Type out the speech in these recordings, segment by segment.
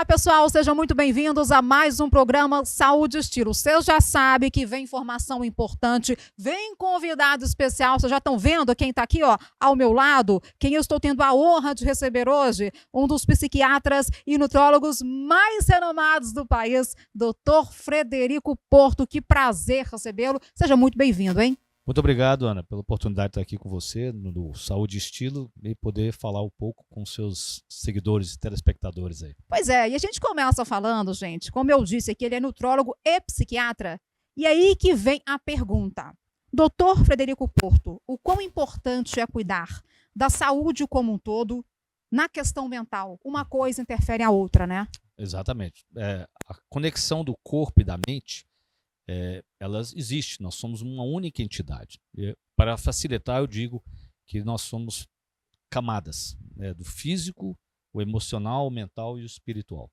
pessoal, sejam muito bem-vindos a mais um programa Saúde e Estilo. Vocês já sabem que vem informação importante, vem convidado especial. Vocês já estão vendo quem está aqui, ó, ao meu lado? Quem eu estou tendo a honra de receber hoje? Um dos psiquiatras e nutrólogos mais renomados do país, Dr. Frederico Porto. Que prazer recebê-lo. Seja muito bem-vindo, hein? Muito obrigado, Ana, pela oportunidade de estar aqui com você no Saúde e Estilo e poder falar um pouco com seus seguidores e telespectadores aí. Pois é, e a gente começa falando, gente, como eu disse aqui, ele é nutrólogo e psiquiatra. E aí que vem a pergunta. Doutor Frederico Porto, o quão importante é cuidar da saúde como um todo na questão mental? Uma coisa interfere a outra, né? Exatamente. A conexão do corpo e da mente, elas existem, nós somos uma única entidade. Para facilitar, eu digo que nós somos camadas, né, do físico, o emocional, o mental e o espiritual.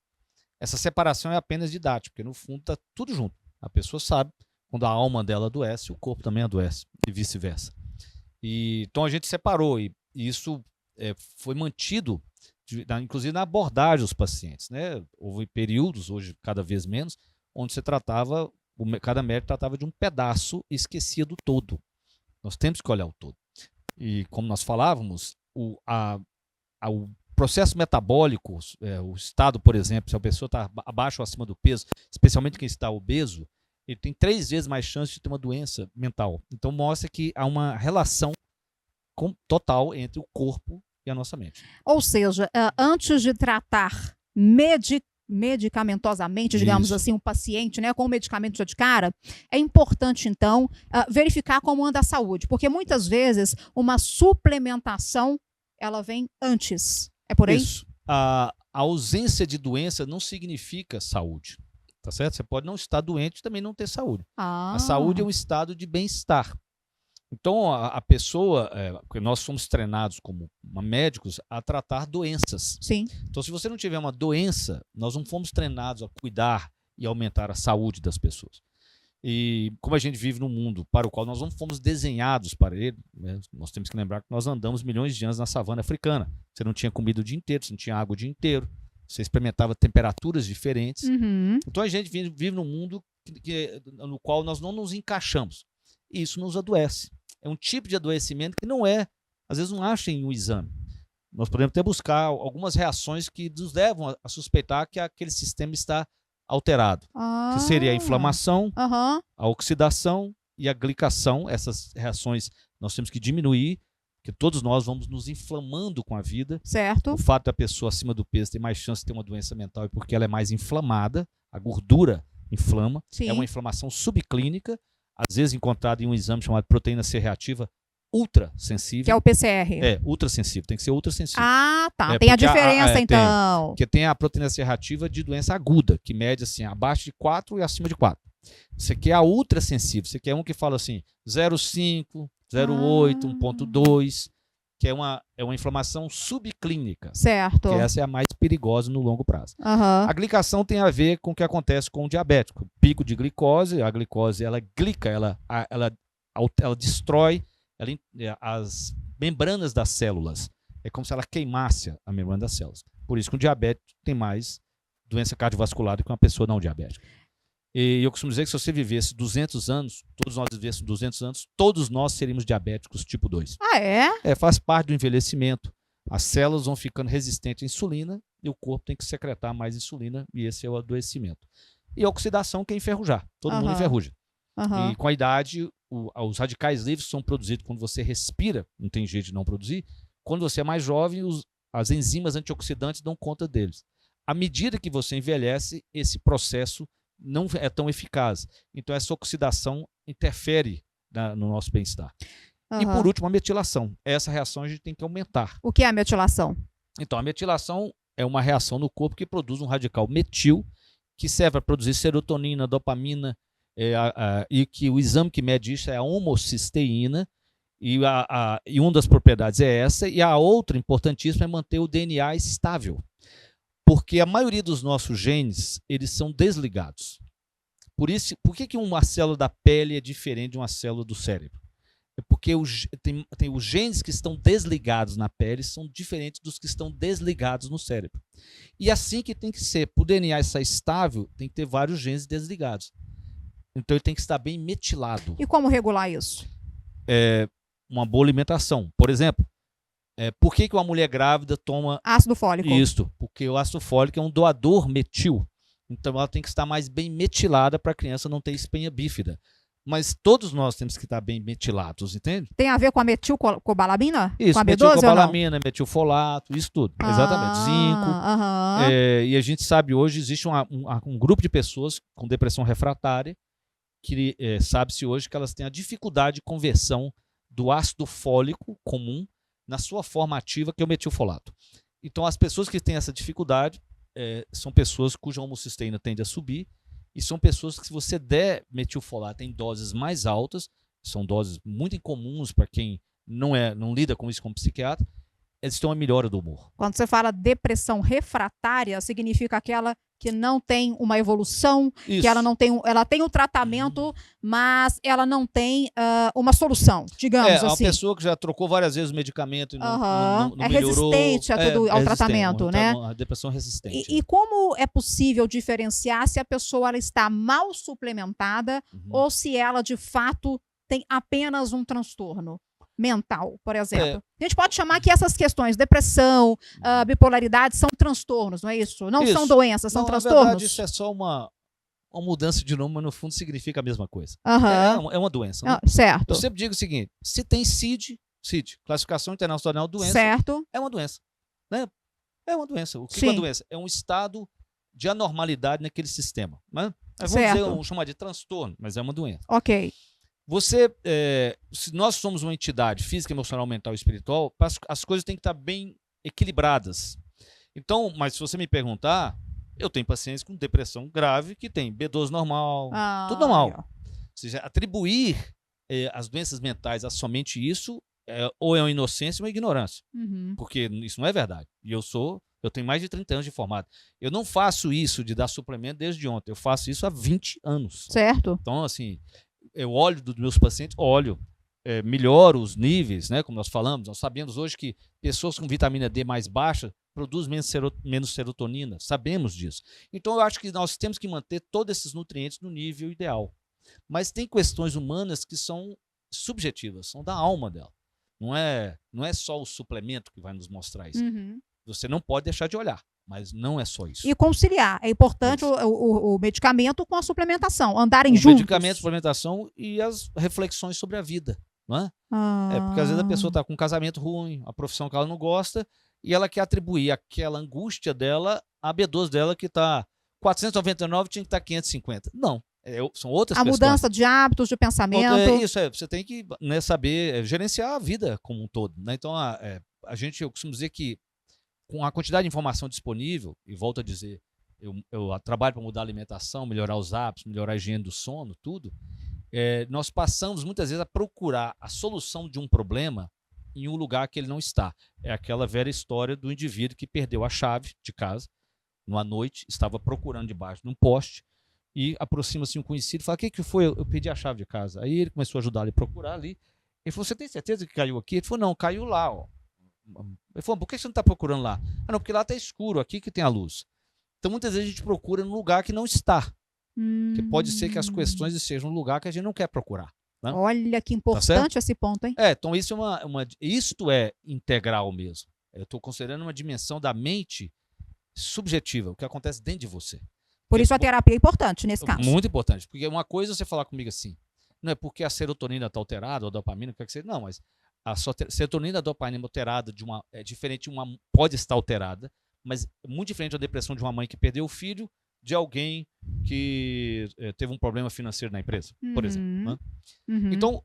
Essa separação é apenas didática, porque no fundo está tudo junto. A pessoa sabe, quando a alma dela adoece, o corpo também adoece, e vice-versa. Então a gente separou, e isso foi mantido, inclusive na abordagem dos pacientes, né? Houve períodos, hoje cada vez menos, onde você tratava, cada médico tratava de um pedaço e esquecia do todo. Nós temos que olhar o todo. E como nós falávamos, o processo metabólico, o estado, por exemplo, se a pessoa está abaixo ou acima do peso, especialmente quem está obeso, ele tem 3 vezes mais chance de ter uma doença mental. Então mostra que há uma relação total entre o corpo e a nossa mente. Ou seja, antes de tratar medicamentosamente, digamos assim, um paciente, né, com o medicamento já de cara, é importante, então, verificar como anda a saúde, porque muitas vezes uma suplementação, ela vem antes. É por aí? Isso. A ausência de doença não significa saúde, tá certo? Você pode não estar doente e também não ter saúde. A saúde é um estado de bem-estar. Então, a pessoa, porque nós somos treinados como médicos a tratar doenças. Sim. Então, se você não tiver uma doença, nós não fomos treinados a cuidar e aumentar a saúde das pessoas. E como a gente vive num mundo para o qual nós não fomos desenhados para ele, né? Nós temos que lembrar que nós andamos milhões de anos na savana africana. Você não tinha comida o dia inteiro, você não tinha água o dia inteiro, você experimentava temperaturas diferentes. Uhum. Então, a gente vive num mundo no qual nós não nos encaixamos. E isso nos adoece. É um tipo de adoecimento que não às vezes não acha em um exame. Nós podemos até buscar algumas reações que nos levam a suspeitar que aquele sistema está alterado. Que seria a inflamação, a oxidação e a glicação. Essas reações nós temos que diminuir, porque todos nós vamos nos inflamando com a vida. Certo. O fato da pessoa acima do peso ter mais chance de ter uma doença mental é porque ela é mais inflamada, a gordura inflama. Sim. É uma inflamação subclínica, às vezes encontrada em um exame chamado proteína C reativa ultrassensível. Que é o PCR. Ultrassensível, tem que ser ultrassensível. Ah, tá. Tem a diferença, então. Porque tem a proteína C reativa de doença aguda, que mede assim, abaixo de 4 e acima de 4. Você quer a ultrassensível, você quer um que fala assim, 0,5, 0,8, 1,2, que é uma inflamação subclínica. Certo. Que essa é a mais perigosa no longo prazo. A glicação tem a ver com o que acontece com o diabético. Pico de glicose, a glicose ela glica, ela destrói as membranas das células. É como se ela queimasse a membrana das células. Por isso que o diabético tem mais doença cardiovascular do que uma pessoa não diabética. E eu costumo dizer que se você vivesse 200 anos, todos nós vivêssemos 200 anos, todos nós seríamos diabéticos tipo 2. Ah, é? Faz parte do envelhecimento. As células vão ficando resistentes à insulina e o corpo tem que secretar mais insulina e esse é o adoecimento. E a oxidação que é enferrujar. Todo mundo enferruja. E com a idade, os radicais livres são produzidos quando você respira, não tem jeito de não produzir. Quando você é mais jovem, as enzimas antioxidantes dão conta deles. À medida que você envelhece, esse processo não é tão eficaz. Então, essa oxidação interfere no nosso bem-estar. E, por último, a metilação. Essa reação a gente tem que aumentar. O que é a metilação? Então, a metilação é uma reação no corpo que produz um radical metil, que serve para produzir serotonina, dopamina, e que o exame que mede isso é a homocisteína, e uma das propriedades é essa, e a outra importantíssima é manter o DNA estável. Porque a maioria dos nossos genes, eles são desligados. Por que uma célula da pele é diferente de uma célula do cérebro? É porque tem os genes que estão desligados na pele são diferentes dos que estão desligados no cérebro. E assim que tem que ser. Para o DNA estar estável, tem que ter vários genes desligados. Então ele tem que estar bem metilado. E como regular isso? Uma boa alimentação. Por exemplo, por que uma mulher grávida toma ácido fólico? Isso, porque o ácido fólico é um doador metil. Então ela tem que estar mais bem metilada para a criança não ter espinha bífida. Mas todos nós temos que estar bem metilados, entende? Tem a ver com a metilcobalamina? Isso, com a B12 metilcobalamina, metilfolato, isso tudo. Exatamente, zinco. E a gente sabe hoje, existe um grupo de pessoas com depressão refratária que sabe-se hoje que elas têm a dificuldade de conversão do ácido fólico comum na sua forma ativa, que é o metilfolato. Então, as pessoas que têm essa dificuldade são pessoas cuja homocisteína tende a subir, e são pessoas que, se você der metilfolato em doses mais altas, são doses muito incomuns para quem não lida com isso como psiquiatra, eles têm uma melhora do humor. Quando você fala depressão refratária, significa aquela que não tem uma evolução, Isso. que ela tem o tratamento, mas ela não tem uma solução, digamos assim. É uma pessoa que já trocou várias vezes o medicamento e não é melhorou. resistente ao tratamento, né? A depressão resistente. E como é possível diferenciar se a pessoa ela está mal suplementada ou se ela, de fato, tem apenas um transtorno mental, por exemplo? A gente pode chamar que essas questões, depressão, bipolaridade, são transtornos, não é isso? Não são doenças, são transtornos? Na verdade, isso é só uma mudança de nome, mas no fundo significa a mesma coisa. É uma doença. Né? Certo. Eu sempre digo o seguinte, se tem CID, Classificação Internacional de Doença, certo. É uma doença. Né? É uma doença. O que é uma doença? É um estado de anormalidade naquele sistema. Né? Vamos chamar de transtorno, mas é uma doença. Ok. Se nós somos uma entidade física, emocional, mental e espiritual, as coisas têm que estar bem equilibradas. Então, mas se você me perguntar, eu tenho pacientes com depressão grave que tem B12 normal, tudo normal. Ou seja, atribuir as doenças mentais a somente isso ou é uma inocência ou uma ignorância. Porque isso não é verdade. E eu tenho mais de 30 anos de formado. Eu não faço isso de dar suplemento desde ontem. Eu faço isso há 20 anos. Certo. Então, assim, eu olho dos meus pacientes, melhoro os níveis, né? Como nós falamos, nós sabemos hoje que pessoas com vitamina D mais baixa produzem menos serotonina, sabemos disso. Então eu acho que nós temos que manter todos esses nutrientes no nível ideal. Mas tem questões humanas que são subjetivas, são da alma dela. Não é só o suplemento que vai nos mostrar isso. Você não pode deixar de olhar. Mas não é só isso. E conciliar. É importante o medicamento com a suplementação. Andarem juntos. O medicamento, a suplementação e as reflexões sobre a vida. Não é? Porque às vezes a pessoa está com um casamento ruim, a profissão que ela não gosta, e ela quer atribuir aquela angústia dela à B12 dela, que está 499, tinha que estar 550. Não. São outras questões. A mudança de hábitos, de pensamento. Você tem que saber gerenciar a vida como um todo. Né? Então, eu costumo dizer que com a quantidade de informação disponível, e volto a dizer, eu trabalho para mudar a alimentação, melhorar os hábitos, melhorar a higiene do sono, tudo, nós passamos muitas vezes a procurar a solução de um problema em um lugar que ele não está. É aquela velha história do indivíduo que perdeu a chave de casa, numa noite, estava procurando debaixo de um poste, e aproxima-se um conhecido e fala, o que foi? Eu perdi a chave de casa. Aí ele começou a ajudar ele a procurar ali. Ele falou, você tem certeza que caiu aqui? Ele falou, não, caiu lá, ó. Ele falou, por que você não está procurando lá? Não, porque lá está escuro, aqui que tem a luz. Então, muitas vezes a gente procura num lugar que não está. Que pode ser que as questões estejam num lugar que a gente não quer procurar. Né? Olha que importante esse ponto, hein? Então isso isto é integral mesmo. Eu estou considerando uma dimensão da mente subjetiva, o que acontece dentro de você. Por isso a terapia é importante nesse caso. Muito importante, porque uma coisa é você falar comigo assim, não é porque a serotonina está alterada, ou a dopamina, o que é que seja, não, mas a serotonina e a dopamina alterada é diferente, pode estar alterada, mas é muito diferente da depressão de uma mãe que perdeu o filho de alguém que teve um problema financeiro na empresa, por exemplo. Né? Então,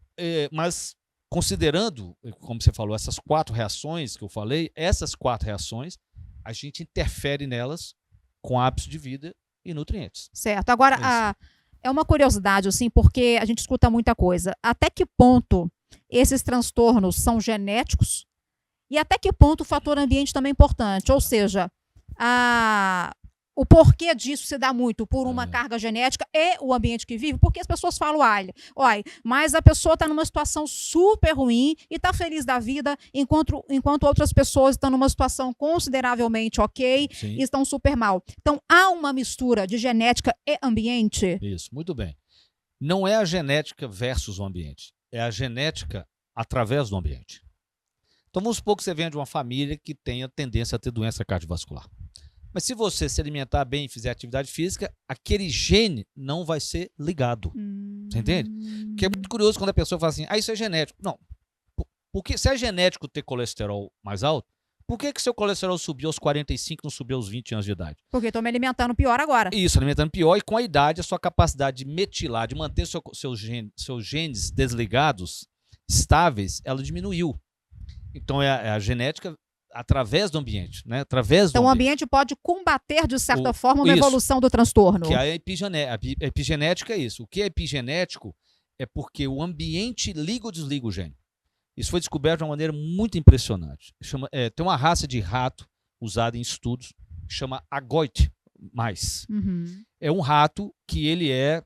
mas considerando, como você falou, essas 4 reações que eu falei, essas 4 reações, a gente interfere nelas com hábitos de vida e nutrientes. Certo. Agora, é uma curiosidade, assim, porque a gente escuta muita coisa. Até que ponto esses transtornos são genéticos e até que ponto o fator ambiente também é importante? Ou seja, O porquê disso se dá muito por uma carga genética e o ambiente que vive, porque as pessoas falam, olha, mas a pessoa está numa situação super ruim e está feliz da vida, enquanto outras pessoas estão numa situação consideravelmente ok Sim. e estão super mal. Então, há uma mistura de genética e ambiente? Isso, muito bem. Não é a genética versus o ambiente, é a genética através do ambiente. Então vamos supor que você venha de uma família que tenha tendência a ter doença cardiovascular. Mas se você se alimentar bem e fizer atividade física, aquele gene não vai ser ligado. Você entende? Porque é muito curioso quando a pessoa fala assim, isso é genético. Não. Porque se é genético ter colesterol mais alto, por que seu colesterol subiu aos 45 e não subiu aos 20 anos de idade? Porque estou me alimentando pior agora. Isso, alimentando pior, e com a idade a sua capacidade de metilar, de manter seus genes desligados, estáveis, ela diminuiu. Então é a genética através do ambiente, né? Através do então o ambiente pode combater, de certa forma, uma isso, evolução do transtorno. Que a epigenética é isso. O que é epigenético é porque o ambiente liga ou desliga o gene. Isso foi descoberto de uma maneira muito impressionante. Tem uma raça de rato usada em estudos que chama Agoit mais. É um rato que ele é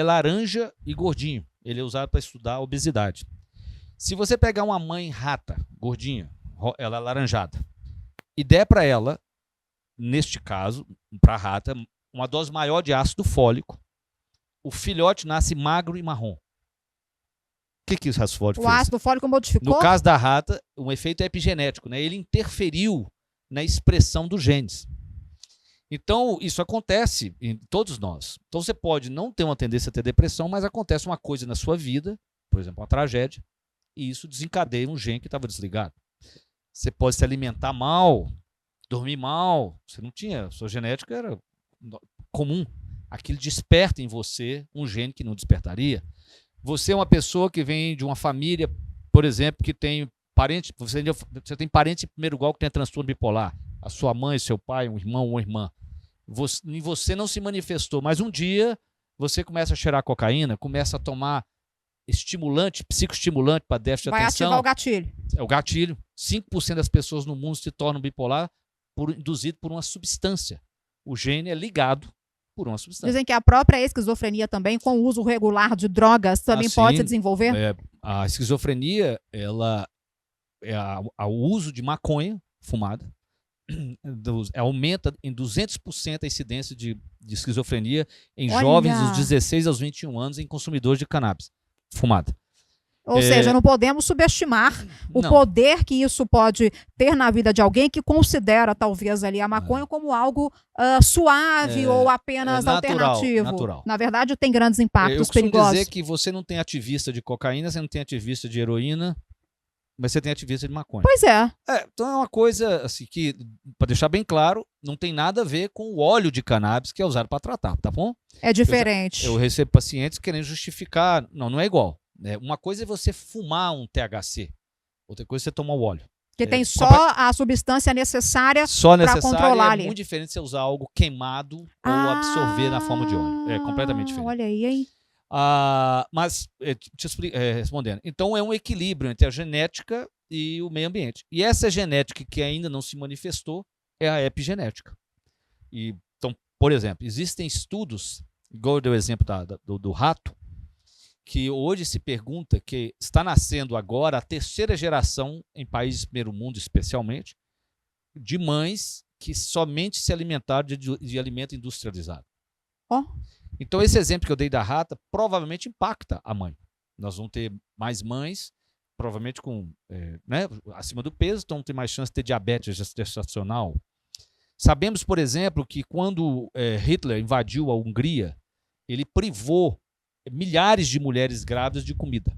laranja e gordinho. Ele é usado para estudar a obesidade. Se você pegar uma mãe rata, gordinha, ela é laranjada, e der para ela, neste caso, para a rata, uma dose maior de ácido fólico, o filhote nasce magro e marrom. O que o ácido fólico fez? O ácido fólico modificou? No caso da rata, o efeito é epigenético, né? Ele interferiu na expressão dos genes. Então, isso acontece em todos nós. Então, você pode não ter uma tendência a ter depressão, mas acontece uma coisa na sua vida, por exemplo, uma tragédia, e isso desencadeia um gene que estava desligado. Você pode se alimentar mal, dormir mal, você não tinha, sua genética era comum. Aquilo desperta em você um gene que não despertaria. Você é uma pessoa que vem de uma família, por exemplo, que tem parente, você tem parente em primeiro grau que tem transtorno bipolar. A sua mãe, seu pai, um irmão ou uma irmã. Em você não se manifestou, mas um dia você começa a cheirar cocaína, começa a tomar estimulante, psicoestimulante para déficit de atenção. Vai ativar o gatilho. É o gatilho. 5% das pessoas no mundo se tornam bipolar induzido por uma substância. O gene é ligado por uma substância. Dizem que a própria esquizofrenia também, com o uso regular de drogas, também pode se desenvolver? A esquizofrenia, ela é o uso de maconha fumada, aumenta em 200% a incidência de esquizofrenia em jovens dos 16 aos 21 anos em consumidores de cannabis fumada. Ou seja, não podemos subestimar o poder que isso pode ter na vida de alguém que considera, talvez, ali a maconha como algo suave ou apenas alternativo. Natural. Na verdade, tem grandes impactos perigosos. Eu costumo dizer que você não tem ativista de cocaína, você não tem ativista de heroína, mas você tem ativista de maconha. Pois é. Então é uma coisa assim que, para deixar bem claro, não tem nada a ver com o óleo de cannabis que é usado para tratar, tá bom? É diferente. Eu recebo pacientes querendo justificar. Não é igual. Uma coisa é você fumar um THC, outra coisa é você tomar o óleo. Que tem só a substância necessária para controlar ali. É muito diferente você usar algo queimado ou absorver na forma de óleo. É completamente diferente. Olha aí, hein? Mas, respondendo, então é um equilíbrio entre a genética e o meio ambiente. E essa genética que ainda não se manifestou é a epigenética. Então, por exemplo, existem estudos, igual eu dei o exemplo do rato, que hoje se pergunta que está nascendo agora a terceira geração, em países de primeiro mundo especialmente, de mães que somente se alimentaram de alimento industrializado. Então esse exemplo que eu dei da rata provavelmente impacta a mãe. Nós vamos ter mais mães, provavelmente acima do peso, então tem mais chance de ter diabetes gestacional. Sabemos, por exemplo, que quando Hitler invadiu a Hungria, ele privou milhares de mulheres grávidas de comida.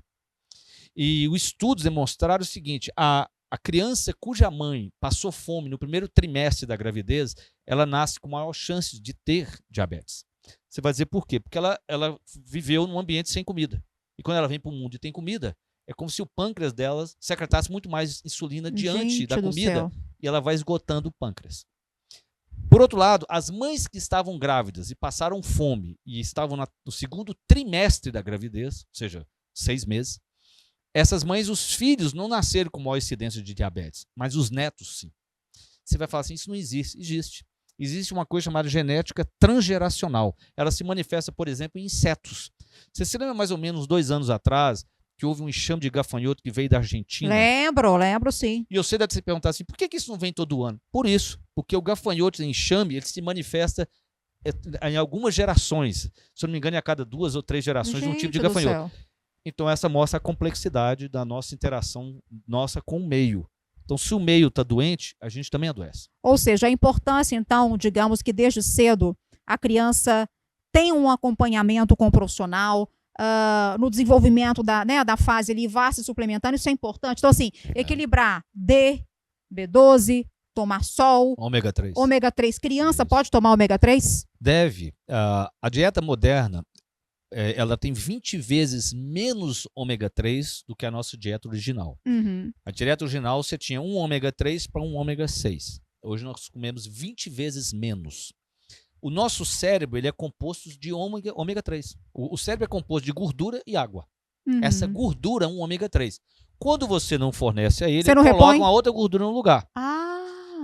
E os estudos demonstraram o seguinte: a criança cuja mãe passou fome no primeiro trimestre da gravidez, ela nasce com maior chance de ter diabetes. Você vai dizer por quê? Porque ela viveu num ambiente sem comida. E quando ela vem para o mundo e tem comida, é como se o pâncreas dela secretasse muito mais insulina diante da comida e ela vai esgotando o pâncreas. Por outro lado, as mães que estavam grávidas e passaram fome e estavam no segundo trimestre da gravidez, ou seja, 6 meses, essas mães, os filhos não nasceram com maior incidência de diabetes, mas os netos sim. Você vai falar assim, isso não existe. Existe. Existe uma coisa chamada genética transgeracional. Ela se manifesta, por exemplo, em insetos. Você se lembra mais ou menos 2 anos atrás que houve um enxame de gafanhoto que veio da Argentina? Lembro sim. E você deve se perguntar assim, por que isso não vem todo ano? Por isso, porque o gafanhoto em enxame, ele se manifesta em algumas gerações. Se eu não me engano, é a cada 2 ou 3 gerações de um tipo de gafanhoto. Então essa mostra a complexidade da nossa interação nossa com o meio. Então, se o meio está doente, a gente também adoece. Ou seja, a importância, então, digamos que desde cedo a criança tem um acompanhamento com o profissional, no desenvolvimento da fase ali, vá se suplementando, isso é importante. Então, assim, equilibrar D, B12, tomar sol. Ômega 3. Ômega 3. Criança pode tomar ômega 3? Deve. A dieta moderna, ela tem 20 vezes menos ômega 3 do que a nossa dieta original. Uhum. A dieta original, você tinha um ômega 3 para um ômega 6. Hoje nós comemos 20 vezes menos. O nosso cérebro, ele é composto de ômega 3. O cérebro é composto de gordura e água. Uhum. Essa gordura é um ômega 3. Quando você não fornece a ele, você não coloca repõe? uma outra gordura no lugar.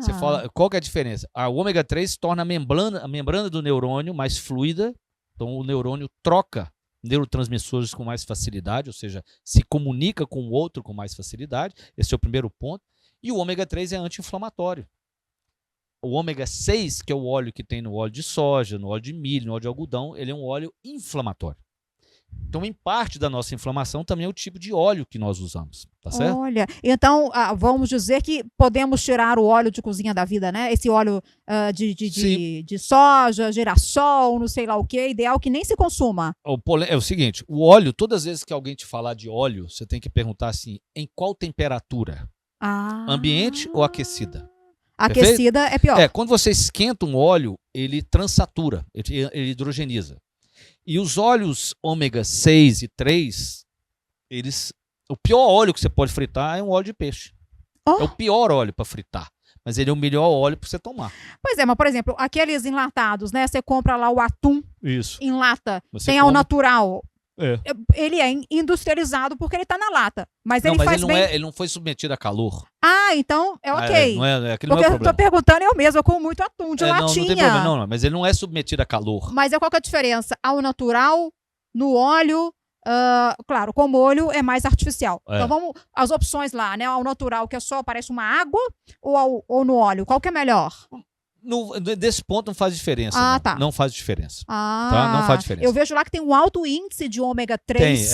Você Ah. fala, qual que é a diferença? A ômega 3 torna a membrana do neurônio mais fluida. Então, o neurônio troca neurotransmissores com mais facilidade, ou seja, se comunica com o outro com mais facilidade. Esse é o primeiro ponto. E o ômega 3 é anti-inflamatório. O ômega 6, que é o óleo que tem no óleo de soja, no óleo de milho, no óleo de algodão, ele é um óleo inflamatório. Então, em parte da nossa inflamação também é o tipo de óleo que nós usamos, tá certo? Olha, então vamos dizer que podemos tirar o óleo de cozinha da vida, né? Esse óleo de soja, girassol, não sei lá o que, ideal que nem se consuma. É o seguinte, o óleo, todas as vezes que alguém te falar de óleo, você tem que perguntar assim, em qual temperatura? Ambiente ou aquecida? Aquecida é pior. Quando você esquenta um óleo, ele transatura, ele hidrogeniza. E os óleos ômega 6 e 3, o pior óleo que você pode fritar é um óleo de peixe. É o pior óleo para fritar, mas ele é o melhor óleo para você tomar. Pois é, mas por exemplo, aqueles enlatados, né? Você compra lá o atum em lata, tem ao natural. Ele é industrializado porque ele está na lata. Mas ele faz bem. Ele não foi submetido a calor. Então é ok. Aquele não é o problema. Eu estou perguntando eu mesma, eu como muito atum de latinha. Não tem problema, não, mas ele não é submetido a calor. Mas qual que é a diferença? Ao natural, no óleo, claro, com molho é mais artificial. Então vamos, as opções lá, né? Ao natural, que é só parece uma água, ou no óleo, qual que é melhor? Desse ponto não faz diferença. Tá. Não faz diferença. Tá? Não faz diferença. Eu vejo lá que tem um alto índice de ômega 3.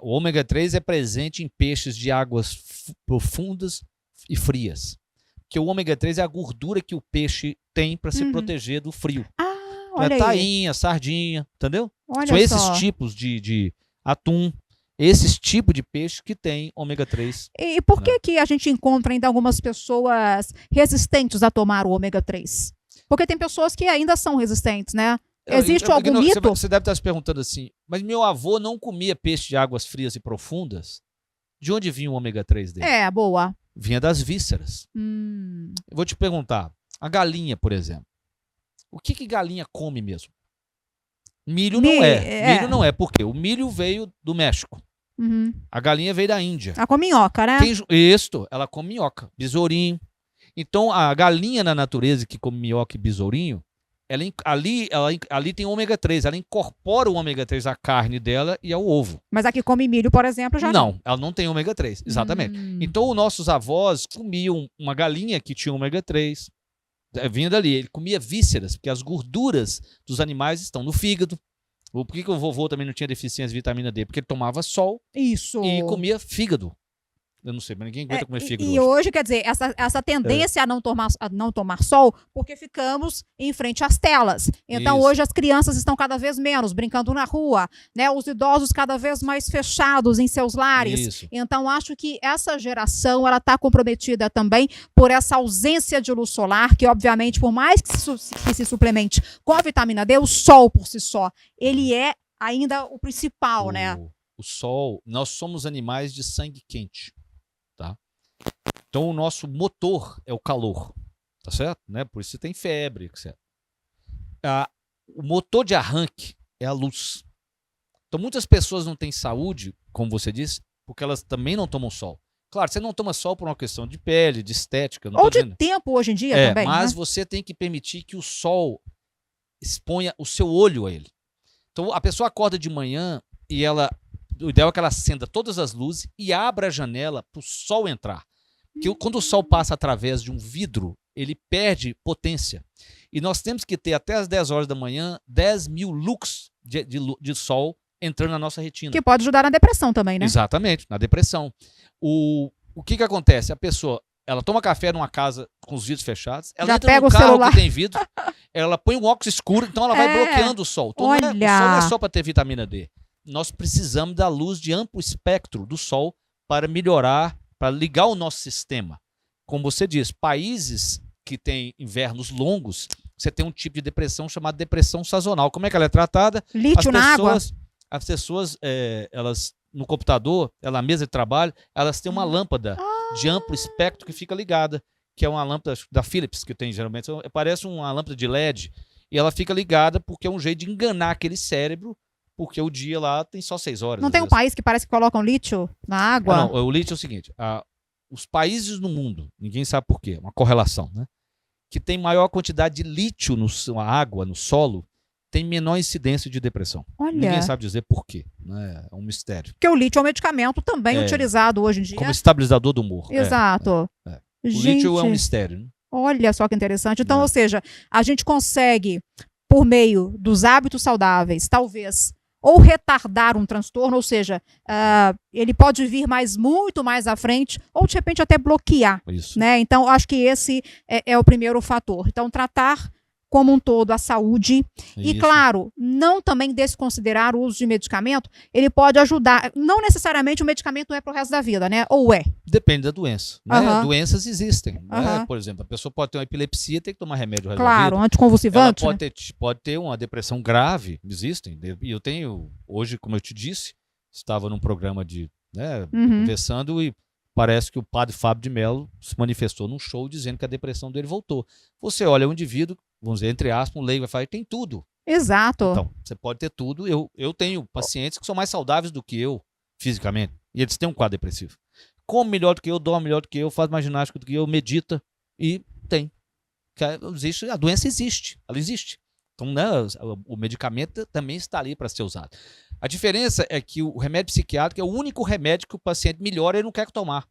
O ômega 3 é presente em peixes de águas profundas e frias. Porque o ômega 3 é a gordura que o peixe tem para se proteger do frio. Olha aí. Tainha, sardinha, entendeu? Olha São esses só. tipos de atum, esses tipos de peixe que tem ômega 3. E por que a gente encontra ainda algumas pessoas resistentes a tomar o ômega 3? Porque tem pessoas que ainda são resistentes, né? Existe algum mito? Você deve estar se perguntando assim, mas meu avô não comia peixe de águas frias e profundas? De onde vinha o ômega 3 dele? Boa. Vinha das vísceras. Eu vou te perguntar, a galinha, por exemplo, o que galinha come mesmo? Milho não é. Milho não é, por quê? O milho veio do México. A galinha veio da Índia. Ela come minhoca, né? Ela come minhoca, besourinho. Então, a galinha na natureza que come minhoca e besourinho, ali tem ômega 3, ela incorpora o ômega 3 à carne dela e ao ovo. Mas a que come milho, por exemplo, já não. Não, ela não tem ômega 3, exatamente. Então, os nossos avós comiam uma galinha que tinha ômega 3, vinha dali, ele comia vísceras, porque as gorduras dos animais estão no fígado. Por que o vovô também não tinha deficiência de vitamina D? Porque ele tomava sol e comia fígado. Eu não sei, mas ninguém aguenta comer fígado hoje, quer dizer, essa tendência a não tomar sol, porque ficamos em frente às telas. Então, hoje as crianças estão cada vez menos brincando na rua, né? Os idosos cada vez mais fechados em seus lares. Então, acho que essa geração, ela está comprometida também por essa ausência de luz solar, que obviamente, por mais que se suplemente com a vitamina D, o sol por si só, ele é ainda o principal, né? O sol, nós somos animais de sangue quente. Tá? Então o nosso motor é o calor, tá certo? Né? Por isso você tem febre, etc. O motor de arranque é a luz. Então muitas pessoas não têm saúde, como você disse, porque elas também não tomam sol. Claro, você não toma sol por uma questão de pele, de estética. Não Ou tô de dizendo. tempo hoje em dia também, Mas né? você tem que permitir que o sol exponha o seu olho a ele. Então a pessoa acorda de manhã e o ideal é que ela acenda todas as luzes e abra a janela para o sol entrar. Porque quando o sol passa através de um vidro, ele perde potência. E nós temos que ter até as 10 horas da manhã 10.000 lux de sol entrando na nossa retina. Que pode ajudar na depressão também, né? Exatamente, na depressão. O que acontece? A pessoa, ela toma café numa casa com os vidros fechados, ela Já entra pega num o carro celular. que tem vidro, ela põe um óculos escuro, então ela vai bloqueando o sol. Então o sol não é só para ter vitamina D. Nós precisamos da luz de amplo espectro do sol para melhorar, para ligar o nosso sistema. Como você diz, países que têm invernos longos, você tem um tipo de depressão chamada depressão sazonal. Como é que ela é tratada? Lítio na água. As pessoas, elas no computador, na mesa de trabalho, elas têm uma lâmpada de amplo espectro que fica ligada, que é uma lâmpada da Philips, que tem geralmente, parece uma lâmpada de LED, e ela fica ligada porque é um jeito de enganar aquele cérebro, porque o dia lá tem só 6 horas. Não tem um país que parece que colocam lítio na água? Não, o lítio é o seguinte, os países no mundo, ninguém sabe por quê, uma correlação, né? Que tem maior quantidade de lítio na água, no solo, tem menor incidência de depressão. Olha. Ninguém sabe dizer por quê, né? É um mistério. Porque o lítio é um medicamento também utilizado hoje em dia. Como estabilizador do humor. Exato. O lítio é um mistério, né? Olha só que interessante. Então, ou seja, a gente consegue, por meio dos hábitos saudáveis, talvez, ou retardar um transtorno, ou seja, ele pode vir muito mais à frente, ou de repente até bloquear. Isso. Né? Então, acho que esse é o primeiro fator. Então, tratar como um todo a saúde. E, claro, não também desconsiderar o uso de medicamento, ele pode ajudar. Não necessariamente o medicamento é para o resto da vida, né? Ou é? Depende da doença. Né? Doenças existem. Né? Por exemplo, a pessoa pode ter uma epilepsia e tem que tomar remédio o resto da vida. Claro, anticonvulsivante. Ela pode ter uma depressão grave, existem. E eu tenho, hoje, como eu te disse, estava num programa conversando e parece que o padre Fábio de Mello se manifestou num show dizendo que a depressão dele voltou. Você olha um indivíduo, vamos dizer, entre aspas, um leigo vai falar, tem tudo. Exato. Então, você pode ter tudo. Eu tenho pacientes que são mais saudáveis do que eu, fisicamente, e eles têm um quadro depressivo. Come melhor do que eu, dorme melhor do que eu, faz mais ginástica do que eu, medita, e tem. A doença existe, ela existe. Então, né, o medicamento também está ali para ser usado. A diferença é que o remédio psiquiátrico é o único remédio que o paciente melhora e não quer tomar.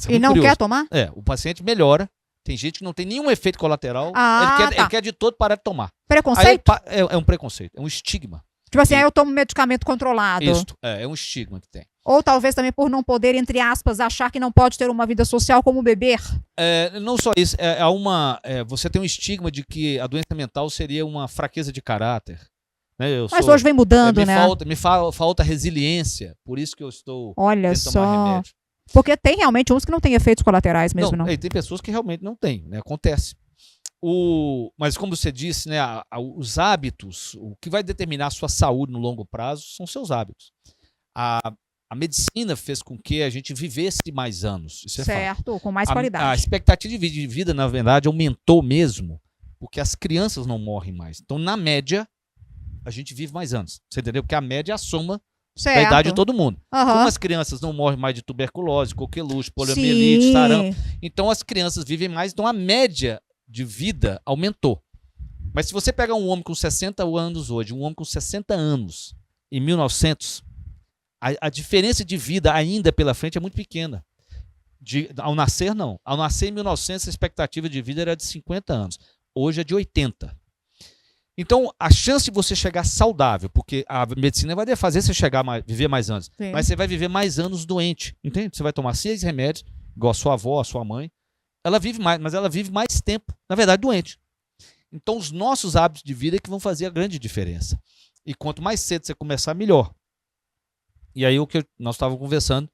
E não quer tomar? O paciente melhora. Tem gente que não tem nenhum efeito colateral. Ele quer de todo parar de tomar. Preconceito? É um preconceito, é um estigma. Tipo assim, eu tomo medicamento controlado. Isso, é um estigma que tem. Ou talvez também por não poder, entre aspas, achar que não pode ter uma vida social como beber. Não só isso, você tem um estigma de que a doença mental seria uma fraqueza de caráter. Né? Mas hoje vem mudando, né? Me falta resiliência, por isso que eu estou tentando tomar remédio. Porque tem realmente uns que não têm efeitos colaterais mesmo, não. Tem pessoas que realmente não têm, né? Acontece. Mas como você disse, né, os hábitos, o que vai determinar a sua saúde no longo prazo são seus hábitos. A medicina fez com que a gente vivesse mais anos. Isso é fato. Com mais qualidade. A expectativa de vida, na verdade, aumentou mesmo, porque as crianças não morrem mais. Então, na média, a gente vive mais anos. Você entendeu? Porque a média é a soma da idade de todo mundo. Como as crianças não morrem mais de tuberculose, coqueluche, poliomielite, sarampo, então as crianças vivem mais, então a média de vida aumentou. Mas se você pegar um homem com 60 anos hoje, um homem com 60 anos em 1900, a diferença de vida ainda pela frente é muito pequena. Ao nascer, não. Ao nascer em 1900, a expectativa de vida era de 50 anos. Hoje é de 80. Então, a chance de você chegar saudável, porque a medicina vai fazer você viver mais anos, mas você vai viver mais anos doente, entende? Você vai tomar 6 remédios, igual a sua avó, a sua mãe. Ela vive mais, mas ela vive mais tempo, na verdade, doente. Então, os nossos hábitos de vida é que vão fazer a grande diferença. E quanto mais cedo você começar, melhor. E aí, nós estávamos conversando,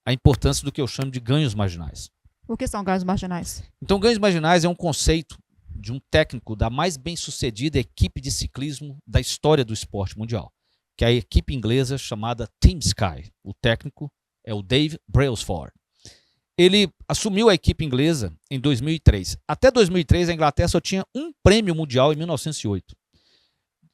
a importância do que eu chamo de ganhos marginais. O que são ganhos marginais? Então, ganhos marginais é um conceito de um técnico da mais bem-sucedida equipe de ciclismo da história do esporte mundial, que é a equipe inglesa chamada Team Sky. O técnico é o Dave Brailsford. Ele assumiu a equipe inglesa em 2003. Até 2003, a Inglaterra só tinha um prêmio mundial em 1908.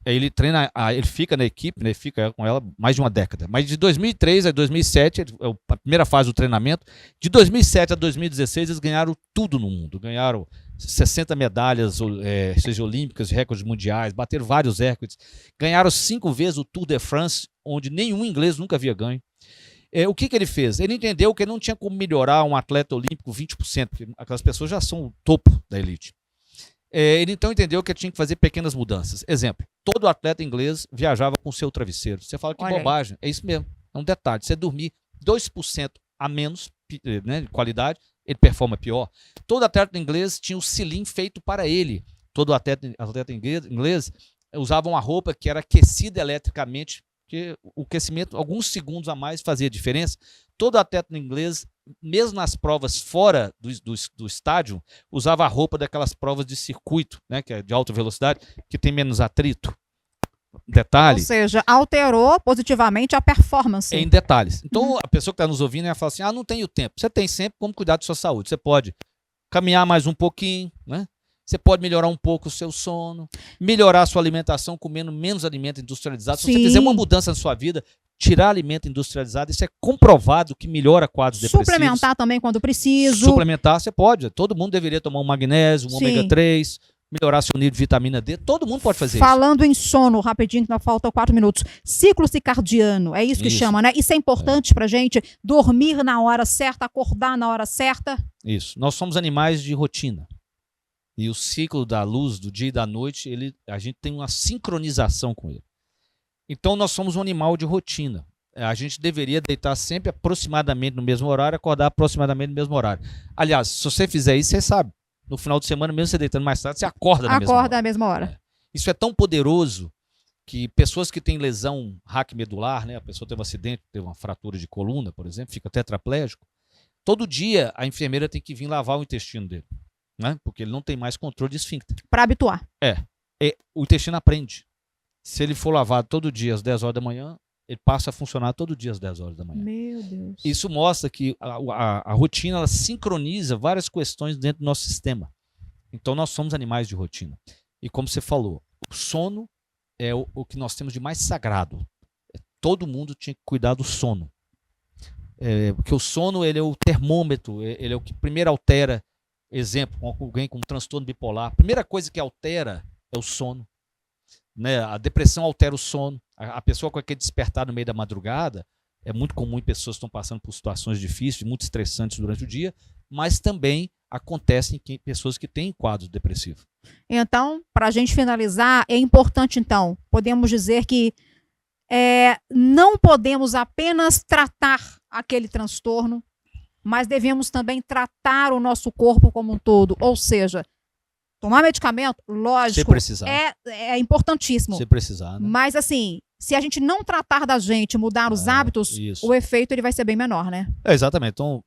Aí ele treina, ele fica na equipe, né, fica com ela mais de uma década. Mas de 2003 a 2007, a primeira fase do treinamento, de 2007 a 2016 eles ganharam tudo no mundo. Ganharam 60 medalhas, seja olímpicas, recordes mundiais, bateram vários recordes. Ganharam 5 vezes o Tour de France, onde nenhum inglês nunca havia ganho. O que ele fez? Ele entendeu que não tinha como melhorar um atleta olímpico 20%, porque aquelas pessoas já são o topo da elite. Ele então entendeu que tinha que fazer pequenas mudanças. Exemplo, todo atleta inglês viajava com seu travesseiro. Você fala que bobagem. É isso mesmo. É um detalhe. Você dormir 2% a menos, né, de qualidade, ele performa pior. Todo atleta inglês tinha o selim feito para ele. Todo atleta inglês usava uma roupa que era aquecida eletricamente, porque o aquecimento, alguns segundos a mais, fazia diferença. Todo atleta inglês, mesmo nas provas fora do estádio, usava a roupa daquelas provas de circuito, né, que é de alta velocidade, que tem menos atrito. Detalhe. Ou seja, alterou positivamente a performance. Em detalhes. Então, a pessoa que está nos ouvindo, ela fala assim, não tenho tempo. Você tem sempre como cuidar da sua saúde. Você pode caminhar mais um pouquinho, né? Você pode melhorar um pouco o seu sono, melhorar a sua alimentação comendo menos alimento industrializado. Se você fizer uma mudança na sua vida, tirar alimento industrializado, isso é comprovado que melhora quadros depressivos. Suplementar também quando preciso. Suplementar, você pode. Todo mundo deveria tomar um magnésio, um ômega 3, melhorar seu nível de vitamina D. Todo mundo pode fazer isso. Falando em sono, rapidinho, que ainda falta 4 minutos. Ciclo circadiano, é isso que chama, né? Isso é importante pra gente, dormir na hora certa, acordar na hora certa? Isso. Nós somos animais de rotina. E o ciclo da luz, do dia e da noite, a gente tem uma sincronização com ele. Então, nós somos um animal de rotina. A gente deveria deitar sempre aproximadamente no mesmo horário, acordar aproximadamente no mesmo horário. Aliás, se você fizer isso, você sabe. No final de semana, mesmo você deitando mais tarde, você acorda na mesma hora. Acorda na mesma hora. Isso é tão poderoso que pessoas que têm lesão raquimedular, né, a pessoa teve um acidente, teve uma fratura de coluna, por exemplo, fica tetraplégico, todo dia a enfermeira tem que vir lavar o intestino dele. Né? Porque ele não tem mais controle de esfíncter. Para habituar. O intestino aprende. Se ele for lavado todo dia às 10 horas da manhã, ele passa a funcionar todo dia às 10 horas da manhã. Meu Deus. Isso mostra que a rotina ela sincroniza várias questões dentro do nosso sistema. Então nós somos animais de rotina. E como você falou, o sono é o que nós temos de mais sagrado. Todo mundo tinha que cuidar do sono. Porque o sono ele é o termômetro, ele é o que primeiro altera. Exemplo, alguém com transtorno bipolar. A primeira coisa que altera é o sono. Né? A depressão altera o sono. A pessoa com aquele despertar no meio da madrugada, é muito comum em pessoas que estão passando por situações difíceis, muito estressantes durante o dia, mas também acontece em pessoas que têm quadro depressivo. Então, para a gente finalizar, é importante, então, podemos dizer que não podemos apenas tratar aquele transtorno, mas devemos também tratar o nosso corpo como um todo. Ou seja, tomar medicamento, lógico, se precisar. É importantíssimo. Se precisar, né? Mas assim, se a gente não tratar da gente, mudar os hábitos, o efeito ele vai ser bem menor, né? Exatamente. Então,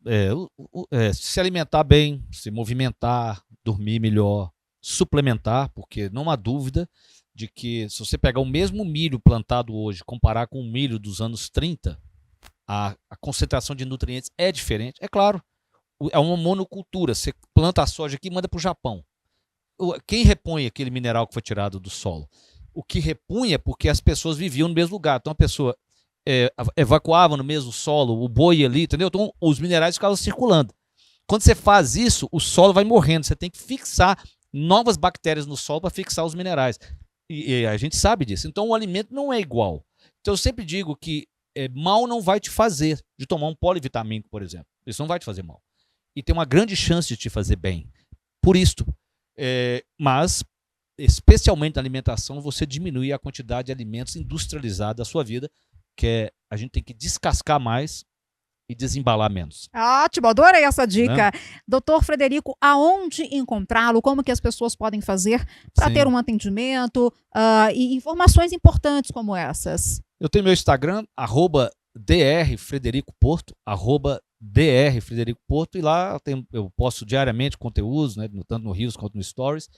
se alimentar bem, se movimentar, dormir melhor, suplementar, porque não há dúvida de que se você pegar o mesmo milho plantado hoje, comparar com o milho dos anos 30, a concentração de nutrientes é diferente. É claro, é uma monocultura. Você planta a soja aqui e manda para o Japão. Quem repõe aquele mineral que foi tirado do solo? O que repunha é porque as pessoas viviam no mesmo lugar. Então a pessoa evacuava no mesmo solo, o boi ali, entendeu? Então os minerais ficavam circulando. Quando você faz isso, o solo vai morrendo. Você tem que fixar novas bactérias no solo para fixar os minerais. E a gente sabe disso. Então o alimento não é igual. Então eu sempre digo que mal não vai te fazer de tomar um polivitamínico, por exemplo. Isso não vai te fazer mal. E tem uma grande chance de te fazer bem. Por isto. Mas, especialmente na alimentação, você diminui a quantidade de alimentos industrializados da sua vida, que a gente tem que descascar mais e desembalar menos. Ótimo, adorei essa dica. Né? Doutor Frederico, aonde encontrá-lo? Como que as pessoas podem fazer para ter um atendimento e informações importantes como essas? Eu tenho meu Instagram, @drfredericoporto, @drfredericoporto, e lá eu posto diariamente conteúdos, né, tanto no Reels quanto no Stories,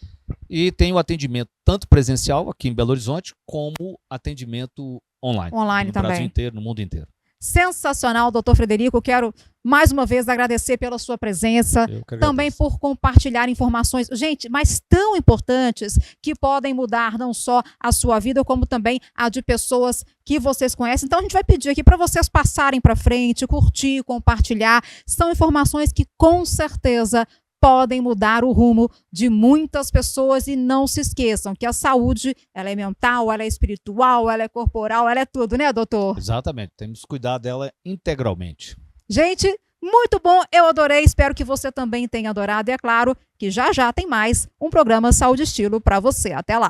e tenho atendimento tanto presencial aqui em Belo Horizonte, como atendimento online. Online no também. Brasil inteiro, no mundo inteiro. sensacional, doutor Frederico. Quero mais uma vez agradecer pela sua presença, também por compartilhar informações, gente, mas tão importantes que podem mudar não só a sua vida, como também a de pessoas que vocês conhecem. Então a gente vai pedir aqui para vocês passarem para frente, curtir, compartilhar. São informações que com certeza podem mudar o rumo de muitas pessoas, e não se esqueçam que a saúde, ela é mental, ela é espiritual, ela é corporal, ela é tudo, né, doutor? Exatamente, temos que cuidar dela integralmente. Gente, muito bom, eu adorei, espero que você também tenha adorado, e é claro que já já tem mais um programa Saúde e Estilo para você. Até lá!